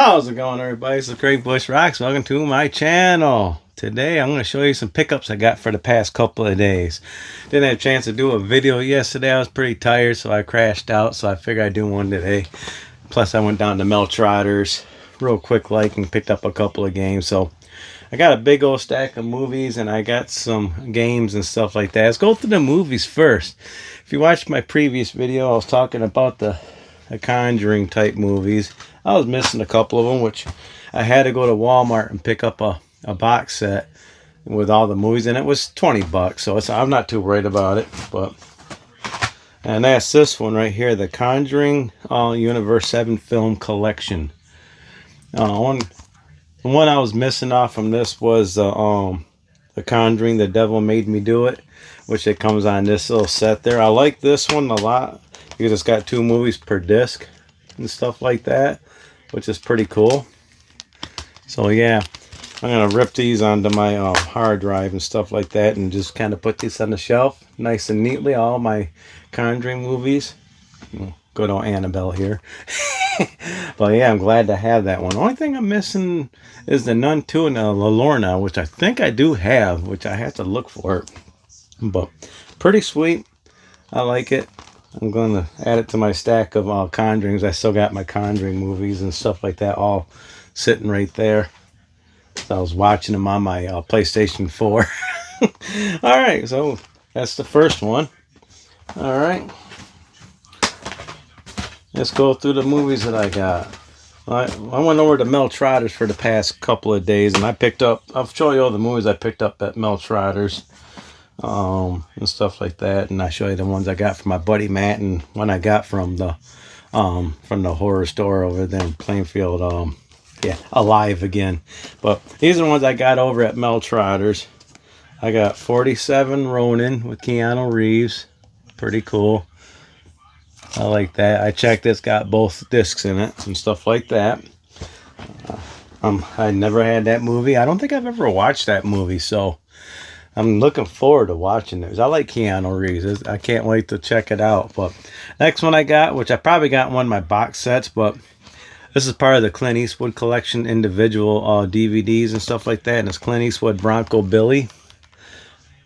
How's it going, everybody? It's Craig Bush Rocks. Welcome to my channel. Today I'm going to show you some pickups I got for the past couple of days. Didn't have a chance to do a video yesterday. I was pretty tired, so I crashed out, so I figured I'd do one today. Plus I went down to Mel Trotters real quick and picked up a couple of games. So I got a big old stack of movies and I got some games and stuff like that. Let's go through the movies first. If you watched my previous video, I was talking about the Conjuring type movies. I was missing a couple of them, which I had to go to Walmart and pick up a box set with all the movies, and it was 20 bucks, so I'm not too worried about it. And that's this one right here, the Conjuring Universe 7 film collection. One I was missing off from this was the Conjuring, The Devil Made Me Do It, which it comes on this little set there. I like this one a lot because it's got 2 movies per disc and stuff like that, which is pretty cool. So yeah, I'm gonna rip these onto my hard drive and stuff like that, and just kind of put these on the shelf nice and neatly. All my Conjuring movies. Good old Annabelle here. But yeah, I'm glad to have that one. The only thing I'm missing is the Nun 2 and the La Llorona, which I think I do have, which I have to look for it. But pretty sweet. I like it. I'm going to add it to my stack of Conjurings. I still got my Conjuring movies and stuff like that all sitting right there. So I was watching them on my PlayStation 4. Alright, so that's the first one. Alright. Let's go through the movies that I got. I went over to Mel Trotters for the past couple of days, and I'll show you all the movies I picked up at Mel Trotters. And stuff like that, and I show you the ones I got from my buddy Matt, and one I got from the horror store over there in Plainfield. Yeah, Alive Again. But these are the ones I got over at Mel Trotters. I got 47 Ronin with Keanu Reeves. Pretty cool. I like that. I checked, it's got both discs in it and stuff like that. I never had that movie. I don't think I've ever watched that movie, so I'm looking forward to watching this. I like Keanu Reeves. I can't wait to check it out. But next one I got, which I probably got one of my box sets, but this is part of the Clint Eastwood collection, individual DVDs and stuff like that. And it's Clint Eastwood Bronco Billy,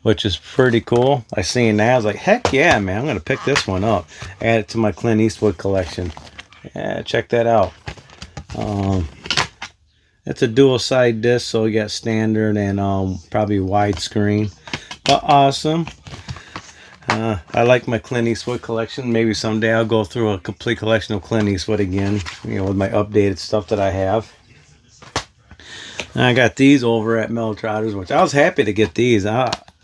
which is pretty cool. I seen that. I was like, heck yeah, man. I'm going to pick this one up. Add it to my Clint Eastwood collection. Yeah, check that out. It's a dual side disc, so you got standard and probably widescreen. But awesome. I like my Clint Eastwood collection. Maybe someday I'll go through a complete collection of Clint Eastwood again, with my updated stuff that I have. And I got these over at Mel Trotters, which I was happy to get these.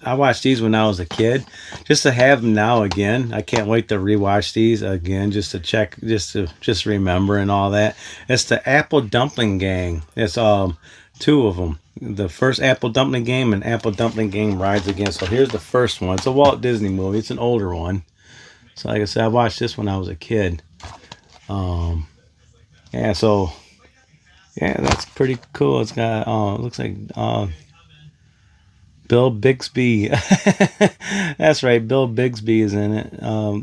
I watched these when I was a kid. Just to have them now again. I can't wait to rewatch these again, just to check, just remember and all that. It's the Apple Dumpling Gang. It's 2 of them. The first Apple Dumpling Game and Apple Dumpling Gang Rides Again. So here's the first one. It's a Walt Disney movie. It's an older one. So like I said, I watched this when I was a kid. Yeah, so yeah, that's pretty cool. It's got looks like Bill Bixby. That's right, Bill Bixby is in it.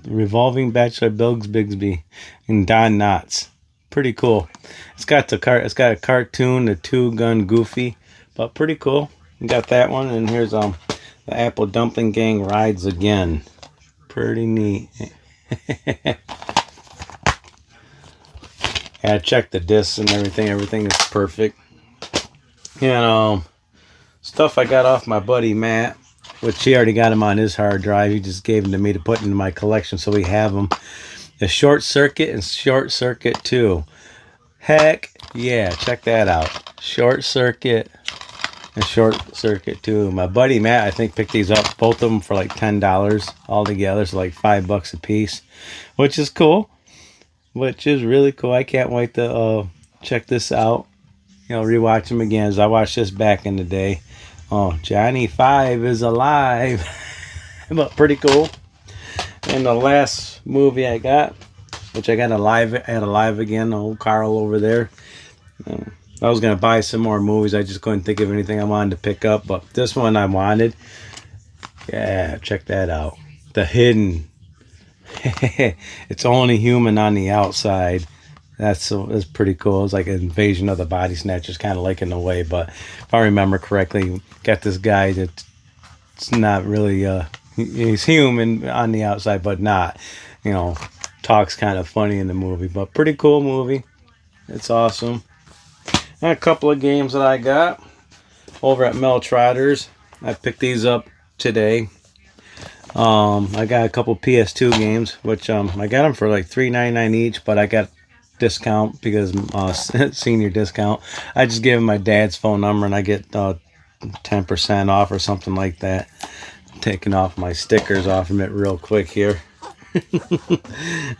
Revolving Bachelor Bill Bixby and Don Knotts. Pretty cool. It's got a cartoon, the Two Gun Goofy, but pretty cool. You got that one, and here's the Apple Dumpling Gang Rides Again. Pretty neat. Yeah, I checked the discs and everything. Everything is perfect. And stuff I got off my buddy Matt, which he already got them on his hard drive. He just gave them to me to put into my collection, so we have them. The Short Circuit and Short Circuit 2. Heck yeah, check that out. Short Circuit and Short Circuit 2. My buddy Matt, I think, picked these up, both of them for like $10 all together, so like $5 a piece, which is cool. Which is really cool. I can't wait to check this out. Rewatch them again, as I watched this back in the day. Oh, Johnny 5 is alive. But pretty cool. And the last movie I got, which I got Alive Again, old Carl over there. I was going to buy some more movies. I just couldn't think of anything I wanted to pick up. But this one I wanted. Yeah, check that out. The Hidden. It's only human on the outside. That's pretty cool. It's like an invasion of the body snatchers, kind of like in a way. But if I remember correctly, got this guy that's not really he's human on the outside, but not, you know, talks kind of funny in the movie. But pretty cool movie. It's awesome. And a couple of games that I got over at Mel Trotters. I picked these up today. I got a couple PS2 games, which I got them for like $3.99 each, but I got discount because senior discount. I just gave him my dad's phone number and I get 10% off or something like that. Taking off my stickers off of it real quick here.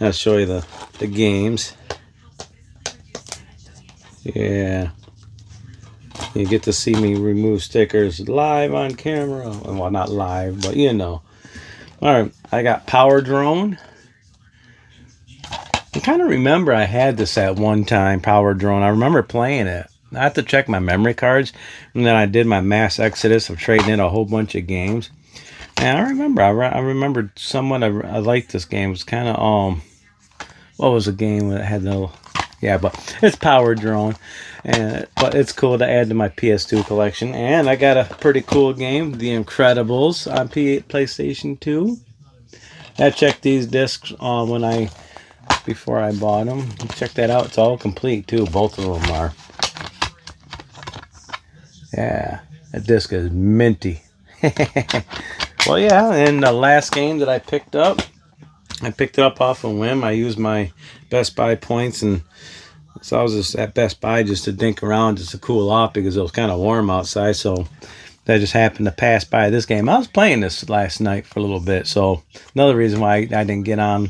I'll show you the games. Yeah, you get to see me remove stickers live on camera. Well, not live, but you know. Alright, I got Power Drone. I kind of remember I had this at one time, Power Drone. I remember playing it. I have to check my memory cards. And then I did my mass exodus of trading in a whole bunch of games. And I remember, I remembered somewhat, I liked this game. It was kind of, what was the game that had no, yeah, but it's Power Drone. But it's cool to add to my PS2 collection. And I got a pretty cool game, The Incredibles on PlayStation 2. I checked these discs before I bought them. Check that out. It's all complete too. Both of them are. Yeah, that disc is minty. Well, yeah, and the last game that I picked up off a whim. I used my Best Buy points, and so I was just at Best Buy just to dink around, just to cool off because it was kind of warm outside. So I just happened to pass by this game. I was playing this last night for a little bit, so another reason why I didn't get on,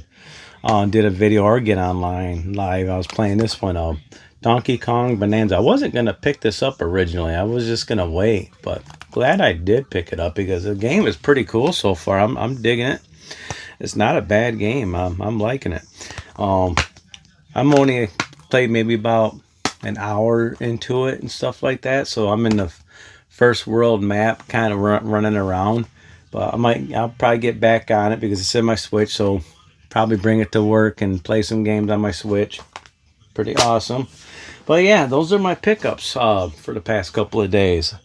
did a video or get online live. I was playing this one, Donkey Kong Bonanza. I wasn't gonna pick this up originally. I was just gonna wait, but glad I did pick it up because the game is pretty cool so far. I'm digging it. It's not a bad game. I'm liking it. I'm only played maybe about an hour into it and stuff like that, so I'm in the first world map, kind of running around. But I'll probably get back on it because it's in my Switch, so probably bring it to work and play some games on my Switch. Pretty awesome. But yeah, those are my pickups for the past couple of days.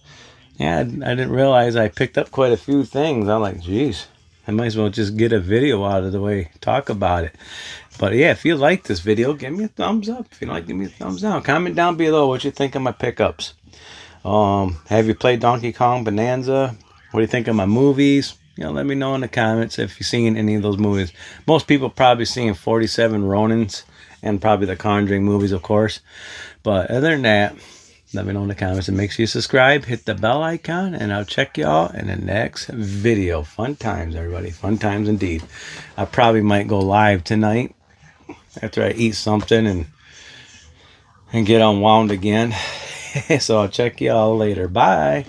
Yeah, I didn't realize I picked up quite a few things. I'm like, geez, I might as well just get a video out of the way, talk about it. But yeah, if you like this video, give me a thumbs up. If you don't like, give me a thumbs down. Comment down below what you think of my pickups. Have you played Donkey Kong Bonanza? What do you think of my movies? You know, let me know in the comments if you've seen any of those movies. Most people probably seen 47 Ronins and probably the Conjuring movies, of course. But other than that, let me know in the comments, and make sure you subscribe, hit the bell icon, and I'll check y'all in the next video. Fun times, everybody. Fun times indeed. I probably might go live tonight after I eat something and get unwound again. So I'll check y'all later. Bye.